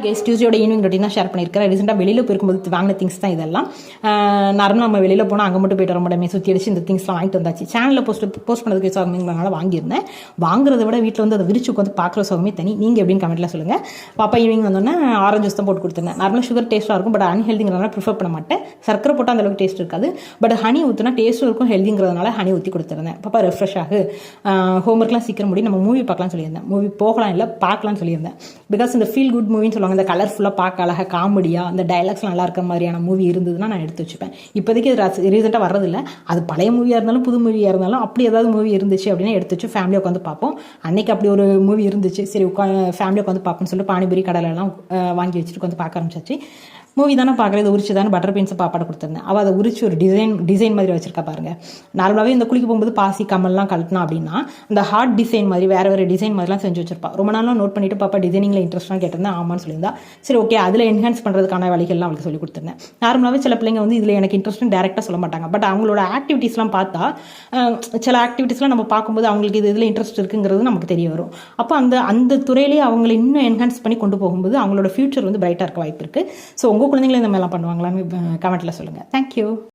Case டியூஸ்டேயோட evening routine தான் share பண்ணியிருக்கிறேன். ரீசெண்டாக வெளியில் போயிருக்கும்போது வாங்கின திங்ஸ் தான் இதெல்லாம். நார்மலாக நம்ம வெளியில் போனால் அங்கே மட்டும் போய்ட்டு வர மாட்டோமே, சுற்றி அடிச்சு இந்த திங்ஸ்லாம் வாங்கிட்டு வந்தாச்சு. சேனலில் போஸ்ட் பண்ணதுக்கு சோகமிங்கனால வாங்கியிருந்தேன். வாங்குறத விட வீட்டில் வந்து அதை விரிச்சு உட்காந்து பார்க்குற சோகமே தனி. நீங்கள் எப்படின்னு கமெண்ட்டில் சொல்லுங்கள். பாப்பா ஈவினிங் வந்தோன்னே ஆரஞ்சு ஜூஸ் தான் போட்டு கொடுத்துருந்தேன். நார்மலாக சுகர் டேஸ்ட்டாக இருக்கும், பட் அன்ஹெல்திங்கிறதுனால ப்ரிஃபர் பண்ண மாட்டேன். சர்க்கரை போட்டால் அந்தளவுக்கு டேஸ்ட் இருக்காது, பட் ஹனி ஊற்றினா டேஸ்ட்டும் இருக்கும், ஹெல்திங்கிறதுனால ஹனி ஊற்றி கொடுத்துருந்தேன். பாப்பா ரெஃப்ரெஷ் ஆகு, ஹோம்ஒர்க்லாம் சீக்கிரம் முடியும், நம்ம மூவி பார்க்கலாம்னு சொல்லியிருந்தேன். மூவி போகலாம் இல்லை பார்க்கலாம்னு சொல்லியிருந்தேன். பிகாஸ் இந்த ஃபீல் குட் மூவின்னு சொல்லுவாங்க, இந்த கலர்ஃபுல்லாக பார்க்க அழகாக காமெடியாக அந்த டைலாக்ஸ்லாம் நல்லா இருக்கிற மாதிரியான மூவி இருந்ததுன்னா நான் எடுத்து வச்சுப்பேன். இப்போதைக்கு அது ரீசெண்டாக வர்றதில்லை. அது பழைய மூவியாக இருந்தாலும் புது மூவியாக இருந்தாலும் அப்படி ஏதாவது மூவி இருந்துச்சு அப்படின்னா எடுத்து வச்சு ஃபேமிலியாக உட்காந்து பார்ப்போம். அன்றைக்கி அப்படி ஒரு மூவி இருந்துச்சு, சரி ஃபேமிலியாக உட்காந்து பார்ப்போம்னு சொல்லிட்டு பானிபூரி கடையிலலாம் வாங்கி வச்சுட்டு உட்காந்து பார்க்க ஆரம்பிச்சாச்சு. மூவி தானே பார்க்குறது, உரிச்சு தானே பட்டர் பீன்ஸை பாப்பாட கொடுத்துருந்தேன். அவள் அதை உரிச்சு ஒரு டிசைன் மாதிரி வச்சிருக்கா பாருங்க. நார்மலாகவே இந்த குளிக்க போகும்போது பாசி கம்மல்லாம் கழட்டினா அப்படின்னா அந்த ஹார்ட் டிசைன் மாதிரி வேறு டிசைன் மாதிரிலாம் செஞ்சு வச்சிருப்பா. ரொம்ப நாளும் நோட் பண்ணிட்டு பாப்பா டிசைனிங்கில் இன்ட்ரெஸ்ட்டாக கேட்டிருந்தேன். ஆமான்னு சொல்லியிருந்தா. சரி ஓகே, அதில் என்ஹான்ஸ் பண்ணுறதுக்கான வழிகள்லாம் அவளுக்கு சொல்லி கொடுத்துருந்தேன். நார்மலாகவே சில பிள்ளைங்க வந்து இதில் எனக்கு இன்ட்ரெஸ்ட்னு டேரெக்டாக சொல்ல மாட்டாங்க, பட் அவங்களோட ஆக்டிவிட்டீஸ்லாம் பார்த்தா சில ஆக்டிவிட்டீஸ்லாம் நம்ம பார்க்கும்போது அவங்களுக்கு இதில் இன்ட்ரெஸ்ட் இருக்குங்கிறது நமக்கு தெரிய வரும். அப்போ அந்த துறையிலேயே அவங்களை இன்னும் என்ஹான்ஸ் பண்ணி கொண்டு போகும்போது அவங்களோட ஃபியூச்சர் வந்து பிரைட்டாக இருக்க வாய்ப்பு இருக்குது. ஸோ உங்கள் குழந்தைங்களை இந்த மாதிரிலாம் பண்ணுவாங்களான்னு கமெண்ட்டில் சொல்லுங்கள். தேங்க்யூ.